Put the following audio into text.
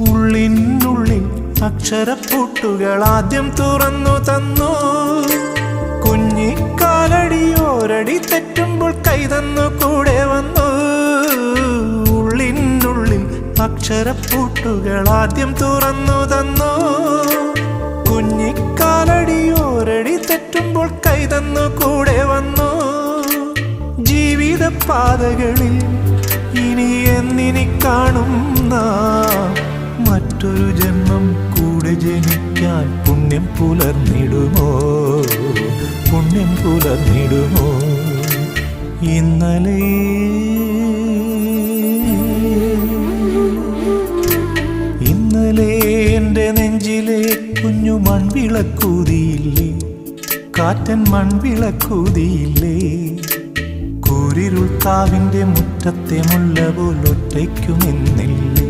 ഉള്ളിനുള്ളിൽ അക്ഷരപ്പൂട്ടുകൾ ആദ്യം തുറന്നു തന്നു. കുഞ്ഞിക്കാലടിയോരടി തെറ്റുമ്പോൾ കൈതന്നു കൂടെ വന്നു. ഉള്ളിനുള്ളിൽ അക്ഷരപ്പൂട്ടുകൾ ആദ്യം തുറന്നു തന്നു. കുഞ്ഞിക്കാലടിയോരടി തെറ്റുമ്പോൾ കൈതന്നു കൂടെ വന്നു. ജീവിത പാതകളിൽ ഇനി എന്നിനി കാണും നാം മറ്റൊരു ജന്മം കൂടെ ജനിക്കാൻ പുണ്യം പുലർന്നിടുമോ, പുണ്യം പുലർന്നിടുമോ? ഇന്നലെ എൻ്റെ നെഞ്ചിലെ കുഞ്ഞു മൺവിളക്കൂതിയില്ലേ, കാറ്റൻ മൺവിളക്കൂതിയില്ലേ? കൂരിരുൾ കാവിൻ്റെ മുറ്റത്തെ മുല്ല പോലൊറ്റയ്ക്കു നിന്നില്ലേ?